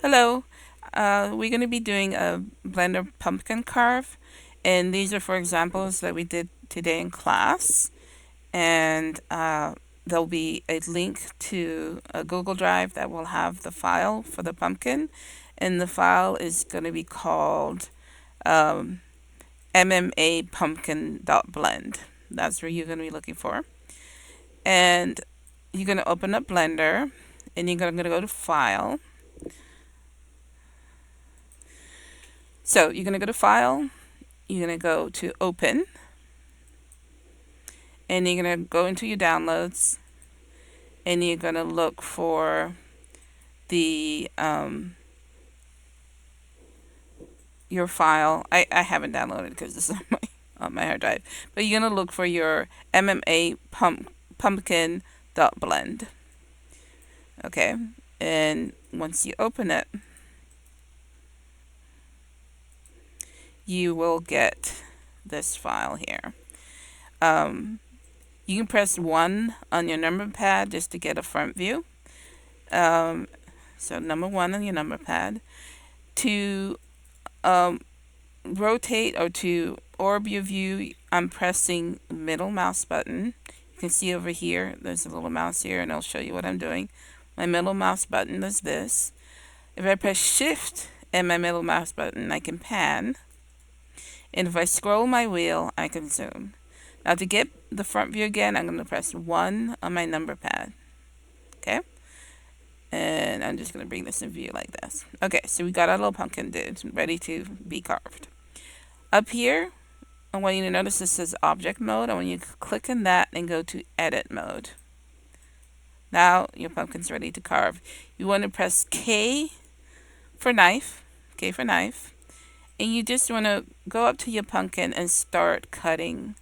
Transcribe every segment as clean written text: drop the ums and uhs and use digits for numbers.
Hello. We're going to be doing a blender pumpkin carve, and these are for examples that we did today in class. And there'll be a link to a Google Drive that will have the file for the pumpkin, and the file is going to be called um, MMA Pumpkin Blend. That's where you're going to be looking for. And you're going to open up Blender, and you're going to go to File. So you're going to go to File, you're going to go to Open, and you're going to go into your downloads, and you're going to look for the your file. I haven't downloaded because this is on my hard drive, but you're going to look for your MMA pumpkin blend. Okay, and once you open it, you will get this file here. You can press 1 on your number pad just to get a front view. So number 1 on your number pad. To rotate or to orb your view, I'm pressing middle mouse button. You can see over here, there's a little mouse here, and I'll show you what I'm doing. My middle mouse button is this. If I press shift and my middle mouse button, I can pan. And if I scroll my wheel, I can zoom. Now to get the front view again, I'm going to press 1 on my number pad. Okay? And I'm just going to bring this in view like this. Okay, so we got our little pumpkin dude ready to be carved. Up here, I want you to notice this says object mode. I want you to click on that and go to edit mode. Now your pumpkin's ready to carve. You want to press K for knife. K for knife. And you just want to go up to your pumpkin and start cutting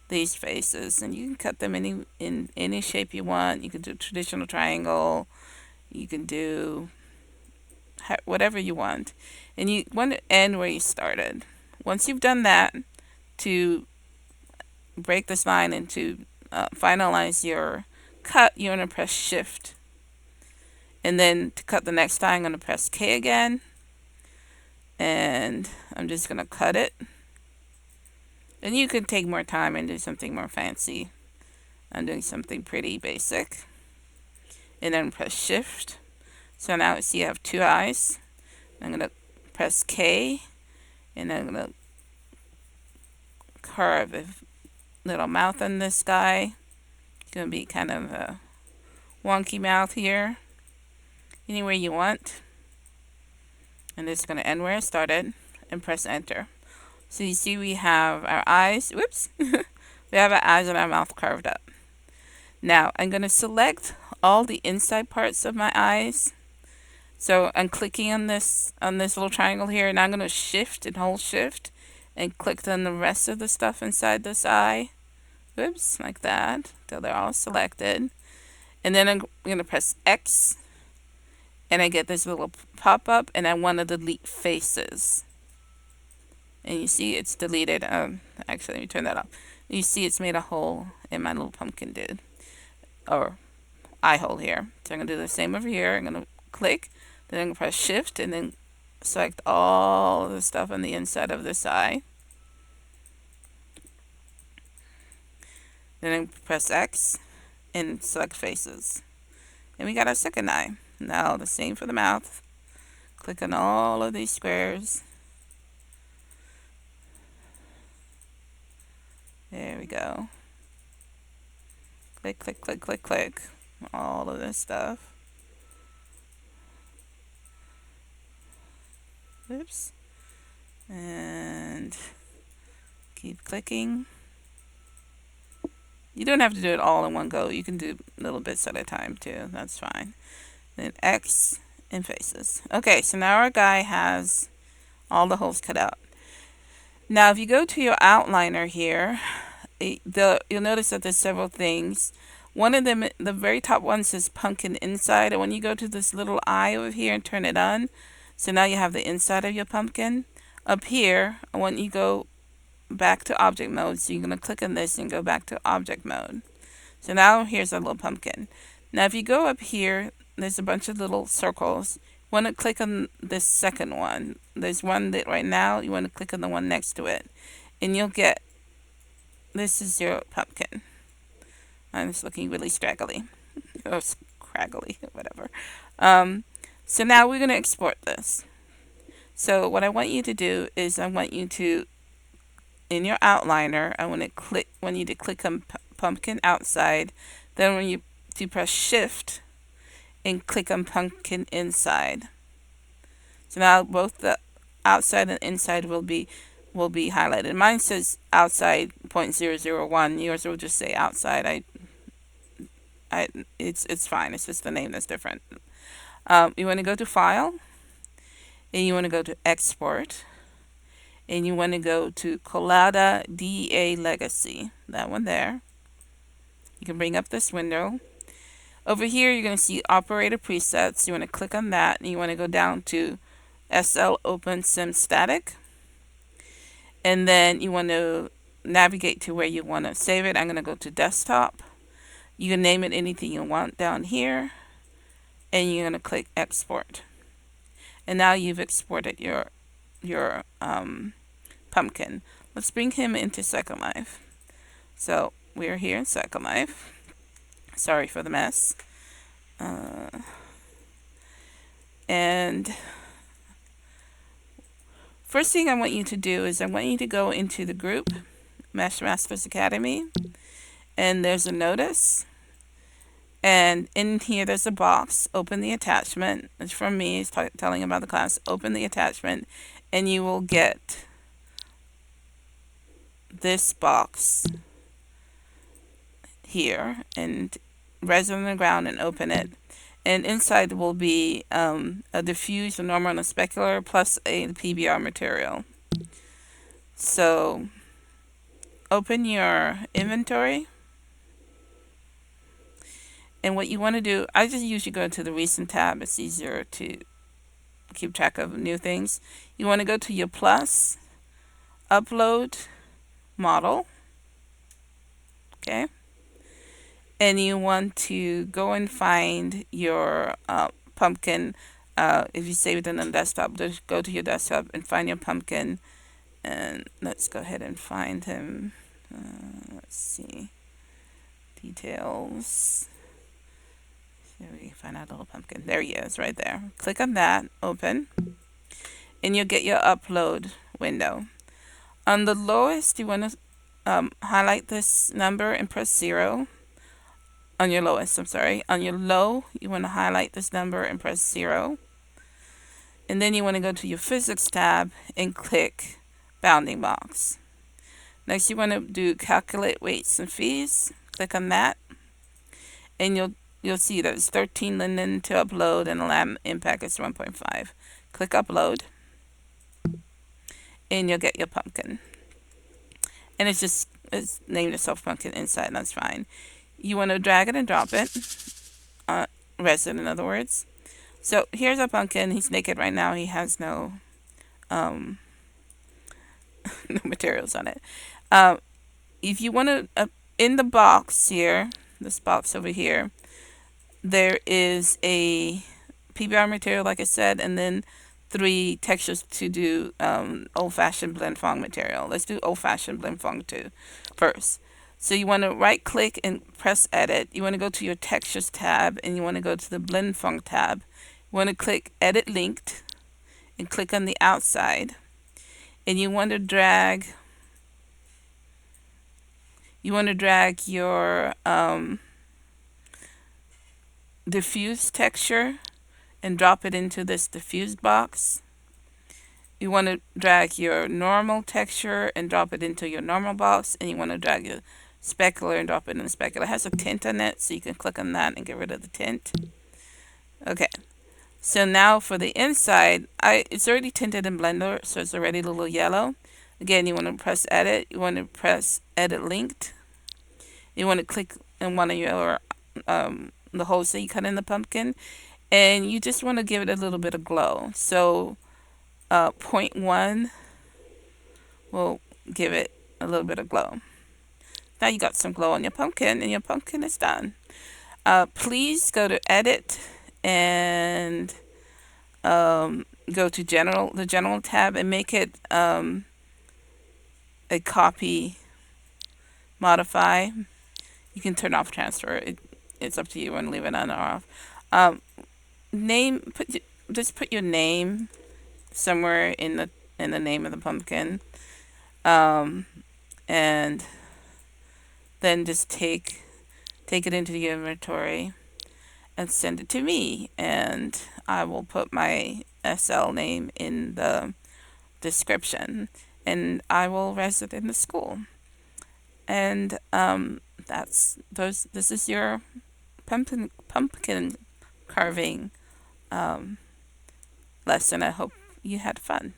these faces, and you can cut them in any shape you want. You can do traditional triangle, you can do whatever you want, and you want to end where you started. Once you've done that, to break this line and to finalize your cut, you're going to press shift, and then to cut the next time, I'm going to press K again, and I'm just going to cut it. And you could take more time and do something more fancy. I'm doing something pretty basic. And then press shift. So now see you have 2 eyes. I'm going to press K. And I'm going to carve a little mouth on this guy. It's going to be kind of a wonky mouth here. Anywhere you want. And it's going to end where I started. And press enter. So you see we have our eyes, whoops, we have our eyes and our mouth carved up. Now I'm going to select all the inside parts of my eyes. So I'm clicking on this little triangle here, and I'm going to shift and hold shift and click on the rest of the stuff inside this eye. Whoops, like that, till they're all selected. And then I'm going to press X, and I get this little pop-up, and I want to delete faces. And you see it's deleted. Actually, let me turn that off. You see it's made a hole in my little pumpkin dude. Or eye hole here. So I'm going to do the same over here. I'm going to click. Then I'm going to press shift and then select all of the stuff on the inside of this eye. Then I'm going to press X and select faces. And we got our second eye. Now the same for the mouth. Click on all of these squares. There we go. Click, click, click, click, click. All of this stuff. Oops. And keep clicking. You don't have to do it all in one go. You can do little bits at a time too. That's fine. Then X and faces. Okay, so now our guy has all the holes cut out. Now if you go to your outliner here, you'll notice that there's several things. One of them, the very top one, says pumpkin inside, and when you go to this little eye over here and turn it on, so now you have the inside of your pumpkin. Up here, I want you to go back to object mode, so you're going to click on this and go back to object mode. So now here's our little pumpkin. Now if you go up here, there's a bunch of little circles. want to click on this second one. There's one that right now, you want to click on the one next to it. And you'll get, this is your pumpkin. I'm just looking really straggly. Or scraggly, whatever. So now we're going to export this. So what I want you to do is I want you to, in your outliner, I want you to click on pumpkin outside. Then when you press shift and click on pumpkin inside. So now both the outside and inside will be highlighted. Mine says outside 0.001. Yours will just say outside. It's fine. It's just the name that's different. You want to go to File, and you want to go to Export, and you want to go to Collada DA Legacy. That one there. You can bring up this window. Over here, you're going to see Operator Presets. You want to click on that, and you want to go down to SL Open Sim Static. And then you want to navigate to where you want to save it. I'm going to go to Desktop. You can name it anything you want down here. And you're going to click Export. And now you've exported your pumpkin. Let's bring him into Second Life. So we're here in Second Life. Sorry for the mess. And first thing I want you to do is I want you to go into the group, Mesh Masters Academy, and there's a notice. And in here there's a box. Open the attachment. It's from me. It's telling about the class. Open the attachment, and you will get this box here, and resin on the ground, and open it. And inside will be a diffuse, a normal, and a specular, plus a PBR material. So open your inventory. And what you want to do, I just usually go to the recent tab. It's easier to keep track of new things. You want to go to your plus, upload model. Okay. And you want to go and find your pumpkin. If you save it in the desktop, just go to your desktop and find your pumpkin. And let's go ahead and find him. Let's see. Details. Here we find our little pumpkin. There he is, right there. Click on that, open, and you'll get your upload window. On the lowest, you want to highlight this number and press 0. On your lowest, I'm sorry. On your low, you want to highlight this number and press 0. And then you want to go to your physics tab and click bounding box. Next, you want to do calculate weights and fees. Click on that, and you'll see there's 13 linen to upload, and the lab impact is 1.5. Click upload, and you'll get your pumpkin. And it's named itself pumpkin inside, and that's fine. You want to drag it and drop it, resin in other words. So here's our pumpkin. He's naked right now. He has no no materials on it. If you want to, in the box here, this box over here, there is a PBR material, like I said, and then 3 textures to do old-fashioned blend fong material. Let's do old-fashioned blend fong first. So you want to right click and press edit. You want to go to your textures tab, and you want to go to the blend fong tab. You want to click edit linked and click on the outside, and you want to drag your diffuse texture and drop it into this diffuse box. You want to drag your normal texture and drop it into your normal box, and you want to drag your specular and drop it in the specular. It has a tint on it, so you can click on that and get rid of the tint. Okay, so now for the inside, it's already tinted in Blender, so it's already a little yellow. Again, you want to press edit. You want to press edit linked. You want to click in one of your the holes that you cut in the pumpkin, and you just want to give it a little bit of glow. So 0.1 will give it a little bit of glow. Now you got some glow on your pumpkin, and your pumpkin is done. Please go to edit and go to the general tab, and make it a copy modify. You can turn off transfer. It's up to you and leave it on or off. Um, just put your name somewhere in the name of the pumpkin, um, and then just take it into the inventory and send it to me, and I will put my SL name in the description, and I will res it in the school. And that's those. This is your pumpkin carving lesson. I hope you had fun.